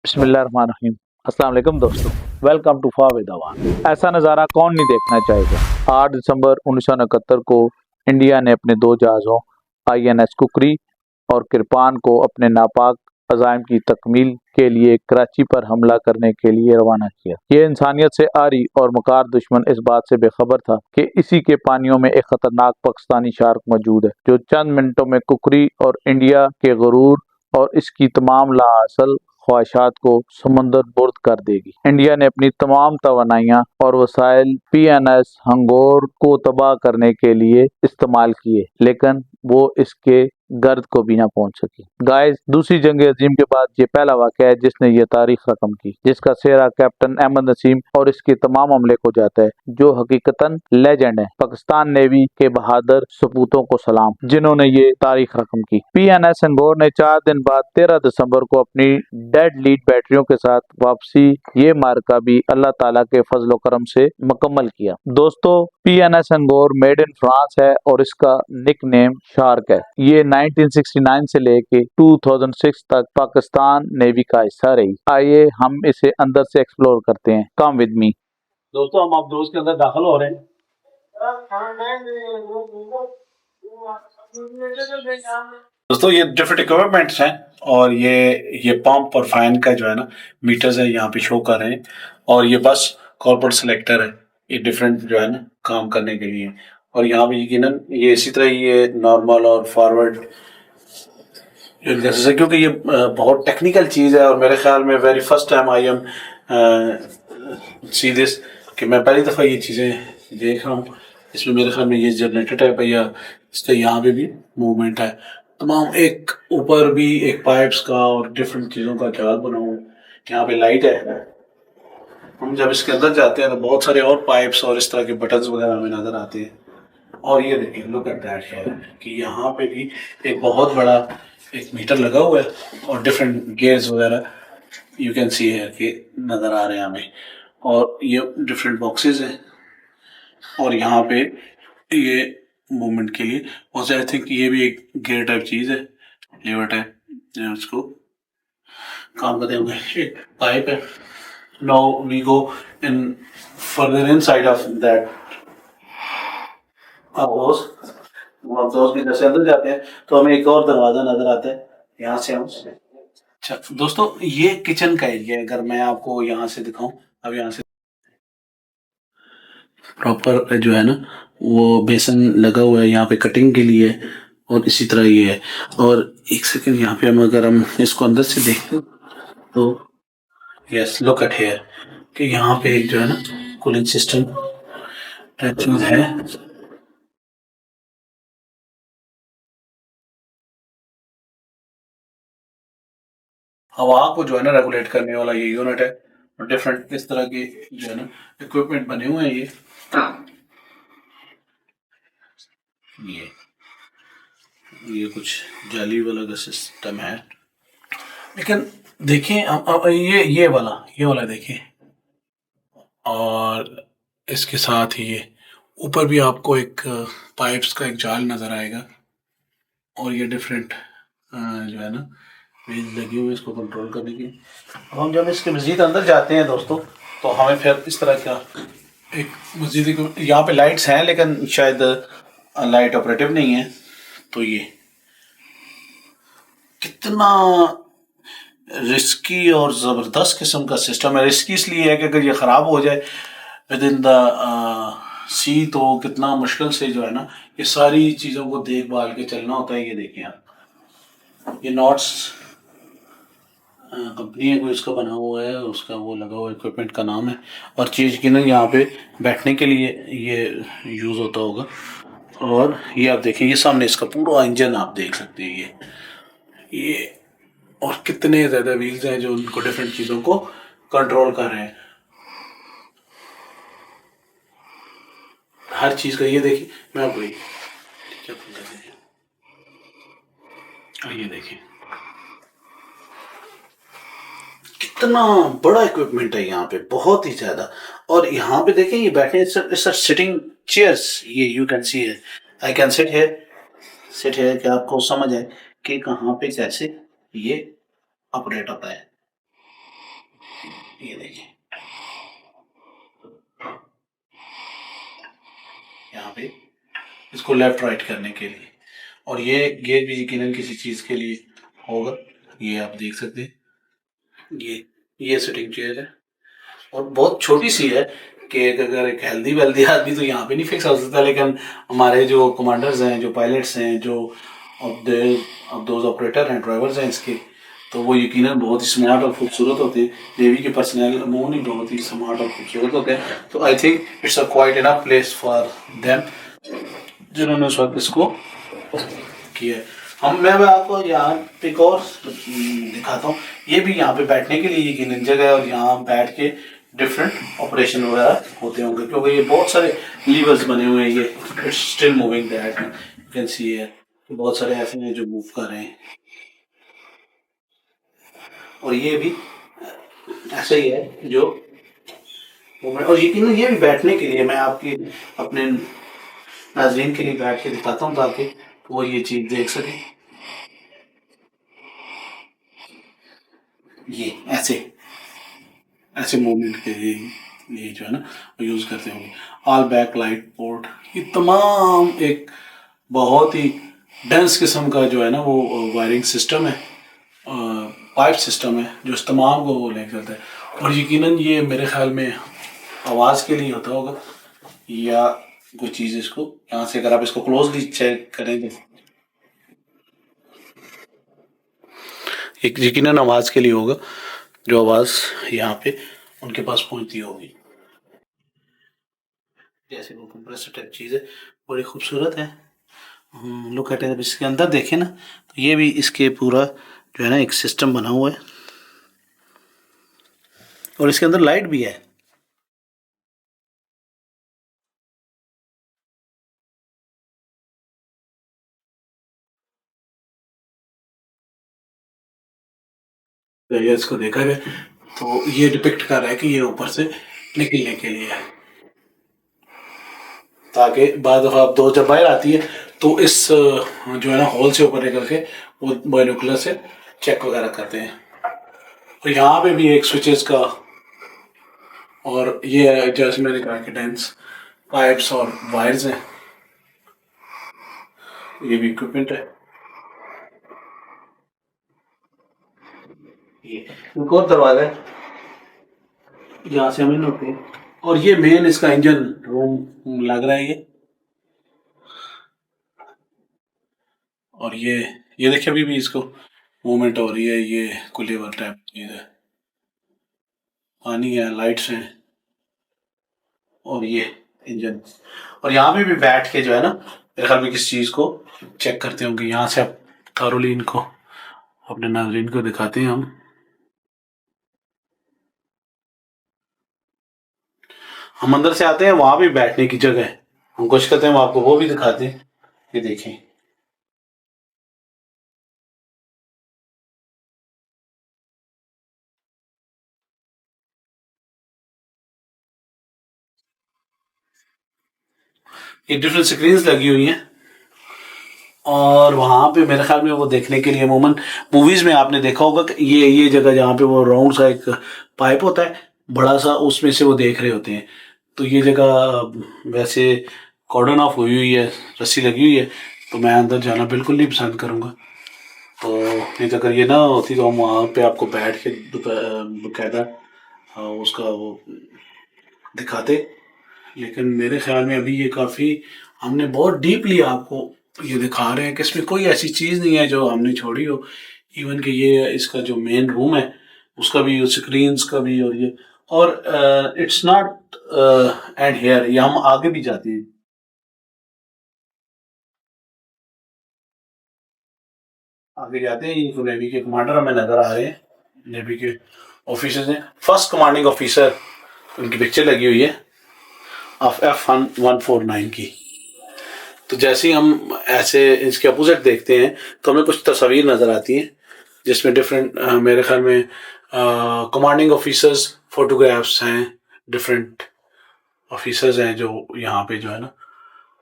बिस्मिल्लाहिर्रहमानिर्रहीम। अस्सलाम वालेकुम दोस्तों, वेलकम टू फाविद अवान। ऐसा नज़ारा कौन नहीं देखना चाहेगा। 8 दिसंबर 1971 को इंडिया ने अपने दो जहाज़ों INS कुकरी और किरपान को अपने नापाक अज़ाइम की तकमील के लिए कराची पर हमला करने के लिए रवाना किया। ये इंसानियत से आरी और मकार दुश्मन इस बात से बेखबर था कि इसी के पानियों में एक खतरनाक पाकिस्तानी शार्क मौजूद है, जो चंद मिनटों में कुकरी और इंडिया के गुरूर और इसकी तमाम लाअसल ख्वाहिशात को समंदर बुर्द कर देगी। इंडिया ने अपनी तमाम तवानाइयाँ और वसाइल PNS हंगोर को तबाह करने के लिए इस्तेमाल किए, लेकिन वो इसके गर्द को भी ना पहुंच सकी। गाइस, दूसरी जंग अजीम के बाद ये पहला वाक़या है जिसने ये तारीख रकम की, जिसका सेहरा कैप्टन अहमद नसीम और इसके तमाम अमले को जाता है, जो हकीकतन लेजेंड है। पाकिस्तान नेवी के बहादुर सपूतों को सलाम, जिन्होंने ये तारीख रकम की। PNS हंगोर ने 4 दिन बाद 13 दिसंबर को अपनी डेड लीड बैटरियों के साथ वापसी ये मार्का भी अल्लाह ताला के फजल करम से मुकम्मल किया। दोस्तों, PNS Hangor made in France है और इसका निक नेम शार्क है। ये 1969 से लेके 2006 तक पाकिस्तान नेवी का हिस्सा रही। आइए हम इसे अंदर से एक्सप्लोर करते हैं। Come with me. दोस्तों, हम आप दोस्त के अंदर दाखिल हो रहे हैं। दोस्तों, ये डिफरेंट इक्विपमेंट्स हैं और ये पंप और फैन का जो है ना मीटर्स है यहाँ पे शो कर रहे हैं, और ये बस कॉर्पोरेट सिलेक्टर है, ये डिफरेंट जो है ना काम करने के लिए। और यहाँ पे यकीनन ये इसी तरह ये नॉर्मल और फॉरवर्ड जैसे, क्योंकि ये बहुत टेक्निकल चीज़ है और मेरे ख्याल में very first time I am see this कि मैं पहली दफ़ा ये चीज़ें देख रहा हूँ। इसमें मेरे ख्याल में ये जनरेटर टाइप है या इसके यहाँ पे भी मूवमेंट है। तमाम एक ऊपर भी एक पाइप्स का और डिफरेंट चीज़ों का जाल बना हुआ है। यहाँ पे लाइट है। हम जब इसके अंदर जाते हैं तो बहुत सारे और पाइप्स और इस तरह के बटन्स वगैरह हमें नज़र आते हैं। और ये देखिए, लुक एट दैट है कि यहाँ पे भी एक बहुत बड़ा एक मीटर लगा हुआ है और डिफरेंट गियर्स वगैरह यू कैन सी है कि नज़र आ रहे हैं हमें। और ये डिफरेंट बॉक्सेस हैं और यहाँ पे ये मूवमेंट के लिए और आई थिंक ये भी एक गियर टाइप चीज़ है, लीवर टाइप, उसको काम करते हुए एक पाइप है। Now we go in further inside of that दोस्त के जैसे अंदर जाते हैं तो हमें एक और दरवाजा नजर आता है। यहाँ से हम अच्छा दोस्तों, ये किचन का एरिया है। अगर मैं आपको यहाँ से दिखाऊं, अब यहाँ से प्रॉपर जो है ना वो बेसन लगा हुआ है यहाँ पे कटिंग के लिए, और इसी तरह ये है। और एक सेकंड, यहाँ पे अगर हम इसको अंदर से देखें तो यस, लुक एट हियर कि यहाँ पे एक जो है ना कूलिंग सिस्टम चीज है। हवा को जो है ना रेगुलेट करने वाला ये यूनिट है, और डिफरेंट इस तरह के जो है ना इक्विपमेंट बने हुए हैं। ये कुछ जाली वाला का सिस्टम है, लेकिन देखें अब ये वाला देखें, और इसके साथ ही ये ऊपर भी आपको एक पाइप्स का एक जाल नज़र आएगा, और ये डिफरेंट जो है ना वेज लगी हुई इसको कंट्रोल करने की। अब हम जब इसके मज़ीद अंदर जाते हैं दोस्तों, तो हमें फिर इस तरह का एक मज़ीद यहाँ पे लाइट्स हैं, लेकिन शायद लाइट ऑपरेटिव नहीं है। तो ये कितना रिस्की और ज़बरदस्त किस्म का सिस्टम है। रिस्की इसलिए है कि अगर ये ख़राब हो जाए विद इन द सी तो कितना मुश्किल से जो है ना ये सारी चीज़ों को देखभाल के चलना होता है। ये देखें आप, ये नॉट्स कंपनी है कोई उसका बना हुआ है, उसका वो लगा हुआ इक्विपमेंट का नाम है, और चीज़ की ना यहाँ पे बैठने के लिए ये यूज़ होता होगा। और ये आप देखें, ये सामने इसका पूरा इंजन आप देख सकते हैं। ये और कितने ज़्यादा व्हील्स हैं जो उनको डिफरेंट चीज़ों को कंट्रोल कर रहे हैं, हर चीज़ का। ये देखिए, मैं आपको ये देखिए कितना बड़ा इक्विपमेंट है यहाँ पे, बहुत ही ज़्यादा। और यहाँ पे देखें, ये बैठे सिटिंग चेयर्स, ये यू कैन सी है, आई कैन सिट है कि आपको समझ आए कि कहाँ पे कैसे ये ऑपरेट होता है। ये देखिए यहाँ पे इसको लेफ्ट राइट करने के लिए, और ये गेज भी यकीनन किसी चीज़ के लिए होगा। ये आप देख सकते हैं, ये सिटिंग चेयर है और बहुत छोटी सी है कि अगर एक हेल्दी वेल्दी आदमी तो यहाँ पे नहीं फिक्स हो सकता, लेकिन हमारे जो कमांडर्स हैं, जो पायलट्स हैं, जो अब दोज ऑपरेटर हैं, ड्राइवर्स हैं इसके, तो वो यकीनन बहुत ही स्मार्ट और खूबसूरत होते हैं। नेवी के पर्सनल अमूमन बहुत ही स्मार्ट और खूबसूरत होते हैं। तो I think it's a quite enough place for them जिन्होंने उस वक्त इसको किया है। मैं आपको यहाँ पे एक और दिखाता हूँ। ये भी यहाँ पे बैठने के लिए यकीनन जगह है, और यहाँ बैठ के डिफरेंट ऑपरेशन वगैरह होते होंगे, क्योंकि ये बहुत सारे लीवर्स बने हुए हैं। ये it's still moving that you can see है, बहुत सारे ऐसे हैं जो मूव कर रहे हैं, और ये भी ऐसे ही है जो और यकीनन ये भी बैठने के लिए मैं आपके अपने नाज़रीन के लिए बैठ के दिखाता हूँ ताकि वो ये चीज़ देख सके। ये ऐसे मूवमेंट के लिए ये जो है ना वो यूज़ करते होंगे। ऑल बैक लाइट पोर्ट, ये तमाम एक बहुत ही डेंस किस्म का जो है ना वो वायरिंग सिस्टम है, पाइप सिस्टम है जो इस तमाम को वो लेकर चलता है। और यकीनन ये मेरे ख्याल में आवाज़ के लिए होता होगा या कोई चीज़। इसको यहाँ से अगर आप इसको क्लोजली चेक करेंगे, एक यकीनन आवाज़ के लिए होगा, जो आवाज़ यहाँ पे उनके पास पहुँचती होगी। जैसे वो कंप्रेसर टाइप चीज़ है, बड़ी खूबसूरत है। लुक एट इट, इसके अंदर देखें ना तो ये भी इसके पूरा जो है ना एक सिस्टम बना हुआ है, और इसके अंदर लाइट भी है। इसको देखा जाए तो ये डिपिक्ट कर रहा है कि ये ऊपर से निकलने के लिए है, ताकि बाद दफ़ा आप दो जब बाहर आती है तो इस जो है ना होल से ऊपर निकल के वो बाइनोकुलर से चेक वगैरह करते हैं। और यहाँ पे भी एक स्विचेस का, और ये जैसे मैंने कहा कि डेंस पाइप्स और वायर्स हैं, ये भी इक्विपमेंट है। ये एक और दरवाजा है, यहाँ से हमें होते हैं, और ये मेन इसका इंजन रूम लग रहा है ये। और ये देखिए अभी भी इसको मूवमेंट हो रही है, ये कुलीवर टाइप चीज़ है, पानी है, लाइट्स हैं, और ये इंजन। और यहाँ पे भी बैठ के जो है ना मेरे ख्याल में किस चीज़ को चेक करते होंगे। यहाँ से आप थारोली इनको अपने नाज़रीन को दिखाते हैं। हम अंदर से आते हैं, वहाँ भी बैठने की जगह है, हम कोशिश करते हैं हम आपको वो भी दिखाते हैं। ये देखें, ये डिफरेंट स्क्रीन्स लगी हुई हैं, और वहाँ पे मेरे ख्याल में वो देखने के लिए अमूमन मूवीज़ में आपने देखा होगा कि ये जगह जहाँ पे वो राउंड सा एक पाइप होता है बड़ा सा, उसमें से वो देख रहे होते हैं। तो ये जगह वैसे कॉर्डन ऑफ हुई हुई है, रस्सी लगी हुई है, तो मैं अंदर जाना बिल्कुल नहीं पसंद करूँगा। तो नहीं तो अगर ये ना होती तो हम वहाँ पे आपको बैठ के बकायदा उसका वो दिखाते। लेकिन मेरे ख्याल में अभी ये काफ़ी हमने बहुत डीपली आपको ये दिखा रहे हैं कि इसमें कोई ऐसी चीज़ नहीं है जो हमने छोड़ी हो। इवन कि ये इसका जो मेन रूम है उसका भी, स्क्रीन्स का भी, और इट्स नॉट एंड हेयर, ये हम आगे भी जाते हैं। आगे जाते हैं, ये नेवी के कमांडर हमें नज़र आ रहे हैं, नेवी के ऑफिसर्स हैं। फर्स्ट कमांडिंग ऑफिसर उनकी पिक्चर लगी हुई है ऑफ F149 की। तो जैसे ही हम ऐसे इसके अपोजिट देखते हैं तो हमें कुछ तस्वीर नज़र आती हैं जिसमें डिफरेंट मेरे ख्याल में कमांडिंग ऑफिसर्स फोटोग्राफ्स हैं, डिफरेंट ऑफिसर्स हैं जो यहाँ पे जो है ना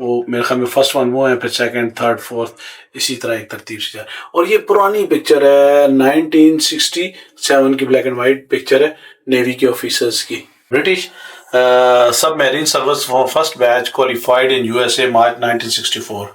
वो मेरे ख्याल में फर्स्ट वन वो है, फिर सेकंड, थर्ड, फोर्थ, इसी तरह एक तरतीब से जा। और ये पुरानी पिक्चर है, 1967 की ब्लैक एंड वाइट पिक्चर है, नेवी के ऑफिसर्स की। British submarine service first batch qualified in USA March 1964।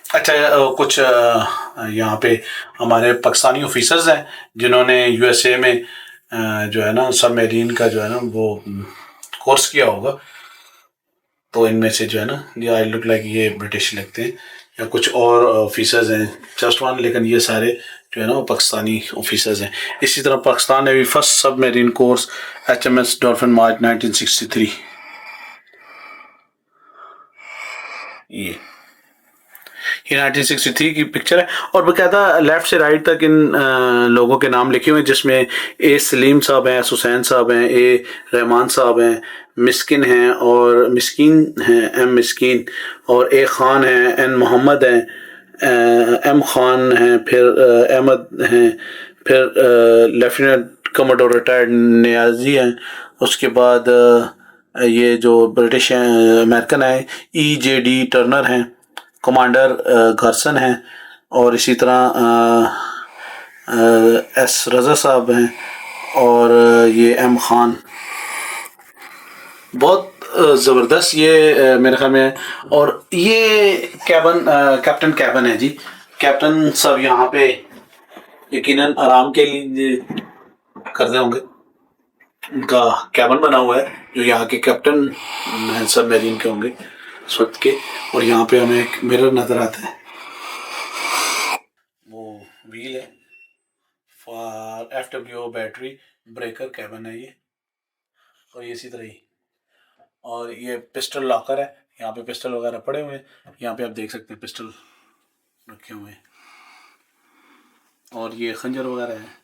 अच्छा, कुछ यहाँ पे हमारे पाकिस्तानी ऑफिसर्स हैं जिन्होंने यूएसए में जो है ना सबमरीन का जो है ना वो कोर्स किया होगा। तो इनमें से जो है ना, ये आई लुक लाइक ये ब्रिटिश लगते हैं, या कुछ और ऑफिसर्स हैं, जस्ट वन, लेकिन ये सारे जो है ना वो पाकिस्तानी ऑफिसर्स हैं। इसी तरह पाकिस्तान ने भी first submarine course HMS Dolphin March 1963। ये 1963 की पिक्चर है, और बकायदा लेफ्ट से राइट तक इन लोगों के नाम लिखे हुए हैं, जिसमें ए सलीम साहब हैं, हुसैन साहब हैं, ए रहमान साहब हैं, मिस्किन हैं और मिस्कीन हैं, एम मिस्कीन, और ए खान हैं, एन मोहम्मद हैं, एम खान हैं, फिर अहमद हैं, फिर लेफ्टिनेंट कमोडोर रिटायर्ड नियाजी हैं। उसके बाद ये जो ब्रिटिश हैं, अमेरिकन है, EJD टर्नर हैं, कमांडर घरसन हैं, और इसी तरह S रज़ा साहब हैं, और ये M खान। बहुत ज़बरदस्त ये मेरे ख्याल में। और ये कैप्टन कैबन है जी। कैप्टन सब यहाँ पे यकीनन आराम के लिए करते होंगे। उनका कैबन बना हुआ है, जो यहाँ के कैप्टन सबमरीन के होंगे इस वक्त के। और यहाँ पे हमें एक मिरर नजर आता है, वो व्हील है, FWO बैटरी ब्रेकर कैबन है ये। और ये इसी तरह ही, और ये पिस्टल लॉकर है, यहाँ पे पिस्टल वगैरह पड़े हुए हैं। यहाँ पे आप देख सकते हैं पिस्टल रखे हुए हैं, और ये खंजर वगैरह है।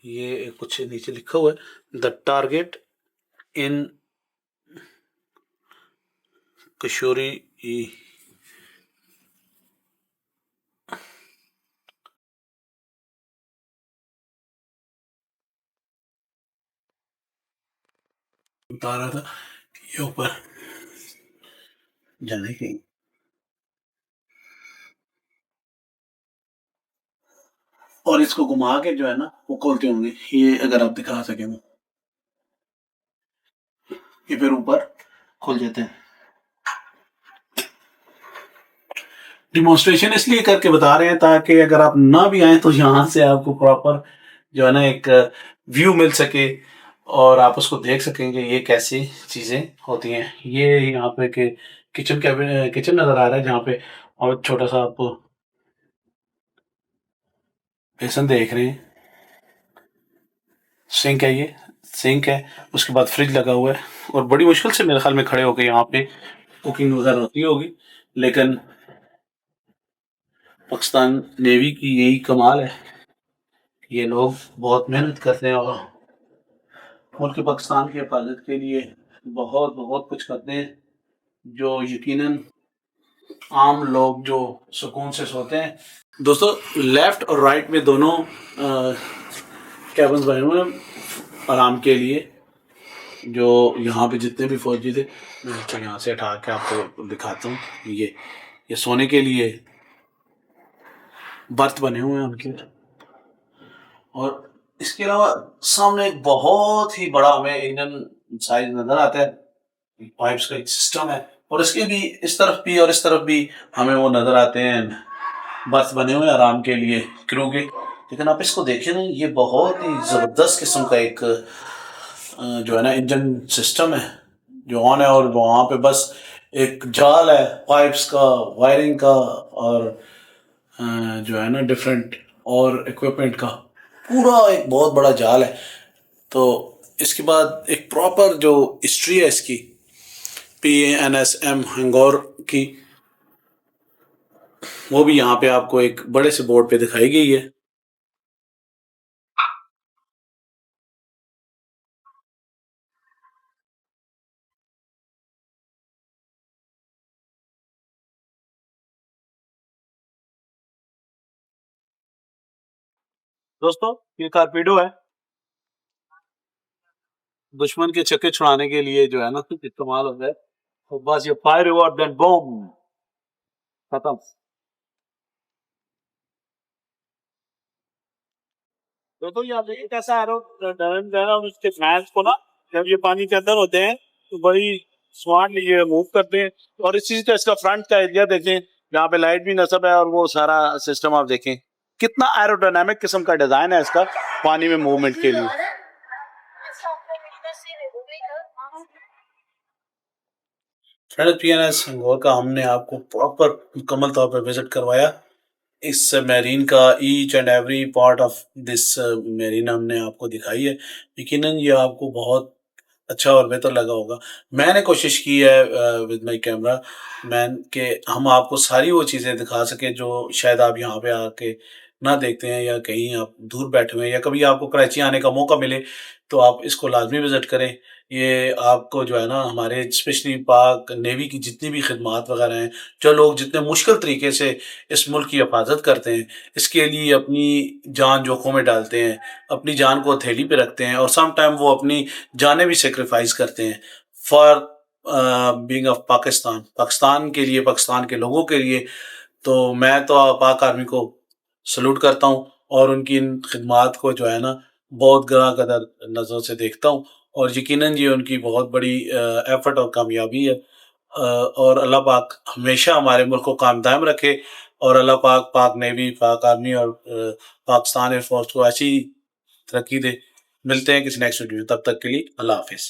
ये कुछ नीचे लिखा हुआ है, द टारगेट इन किशोरी। बता रहा था ये ऊपर जाने की, और इसको घुमा के जो है ना वो खोलते होंगे, ये अगर आप दिखा सके वो, ये फिर ऊपर खुल जाते हैं। डिमॉन्स्ट्रेशन इसलिए करके बता रहे हैं ताकि अगर आप ना भी आए तो यहाँ से आपको प्रॉपर जो है ना एक व्यू मिल सके, और आप उसको देख सकेंगे ये कैसी चीज़ें होती हैं। ये यहाँ पे के किचन कैबिन किचन नज़र आ रहा है, जहाँ पे और छोटा सा आप बेसन देख रहे हैं। सिंक है, ये सिंक है, उसके बाद फ्रिज लगा हुआ है, और बड़ी मुश्किल से मेरे ख्याल में खड़े होकर यहाँ पे कुकिंग वगैरह होती होगी। लेकिन पाकिस्तान नेवी की यही कमाल है, ये लोग बहुत मेहनत करते हैं और मुल्क पाकिस्तान की हिफाजत के लिए बहुत बहुत कुछ करते हैं, जो यकीनन आम लोग जो सुकून से सोते हैं। दोस्तों, लेफ्ट और राइट में दोनों कैबिन्स बने हुए हैं आराम के लिए। जो यहाँ पे जितने भी फौजी थे, मैं इसको यहाँ से हटा के आपको दिखाता हूँ। ये सोने के लिए बर्थ बने हुए हैं उनके। और इसके अलावा सामने एक बहुत ही बड़ा हमें इंजन साइज नजर आता है, पाइप्स का एक सिस्टम है, और इसके भी इस तरफ भी और इस तरफ भी हमें वो नजर आते हैं, बर्थ बने हुए आराम के लिए क्रू के। लेकिन आप इसको देखें ना, ये बहुत ही ज़बरदस्त किस्म का एक जो है ना इंजन सिस्टम है जो ऑन है, और वहाँ पे बस एक जाल है पाइप्स का, वायरिंग का, और जो है ना डिफरेंट और इक्विपमेंट का, पूरा एक बहुत बड़ा जाल है। तो इसके बाद एक प्रॉपर जो हिस्ट्री है इसकी, PANSM हंगौर की, वो भी यहाँ पे आपको एक बड़े से बोर्ड पे दिखाई गई है। दोस्तों ये कारपीडो है, दुश्मन के चक्के छुड़ाने के लिए जो है ना इस्तेमाल होता है। तो बस ये फायर हुआ देन बूम, खत्म। दोस्तों ये आप देखिए कैसा एरो उसके फैंस को ना जब ये पानी के अंदर होते हैं तो बड़ी स्मार्टली ये मूव करते हैं। और इस चीज का इसका फ्रंट का एरिया देखें, यहाँ पे लाइट भी नस्ब है और वो सारा सिस्टम आप देखें कितना एरोडायनामिक किस्म का डिजाइन है इसका पानी में मूवमेंट के लिए। फ्रेंड्स पीएनएस संगोर का हमने आपको प्रॉपर मुकम्मल तौर पर विजिट करवाया। इस मैरीन का each and every part of this marine हमने आपको दिखाई है। यकीनन ये आपको बहुत अच्छा और बेहतर लगा होगा। मैंने कोशिश की है विद माय कैमरा मैन के हम आपको सारी वो चीज़ें दिखा सके जो शायद आप यहाँ पे आके ना देखते हैं, या कहीं आप दूर बैठे हुए हैं, या कभी आपको कराची आने का मौका मिले तो आप इसको लाजमी विज़िट करें। ये आपको जो है ना हमारे स्पेशली पाक नेवी की जितनी भी खिदमात वगैरह हैं, जो लोग जितने मुश्किल तरीके से इस मुल्क की हिफाजत करते हैं, इसके लिए अपनी जान जोखों में डालते हैं, अपनी जान को हथेली पे रखते हैं और सम टाइम वो अपनी जानें भी सेक्रीफाइस करते हैं for being of Pakistan, Pakistan के लिए, पाकिस्तान के लोगों के लिए। तो मैं तो पाक आर्मी को सलूट करता हूँ और उनकी इन खिदमात को जो है ना बहुत गरा कदर नज़रों से देखता हूँ और यकीनन ये उनकी बहुत बड़ी एफर्ट और कामयाबी है। और अल्लाह पाक हमेशा हमारे मुल्क को कायम दायम रखे और अल्लाह पाक पाक नेवी, पाक आर्मी और पाकिस्तान एयरफोर्स को ऐसी तरक्की दे। मिलते हैं किसी नेक्स्ट वीडियो में, तब तक के लिए अल्लाह हाफिज़।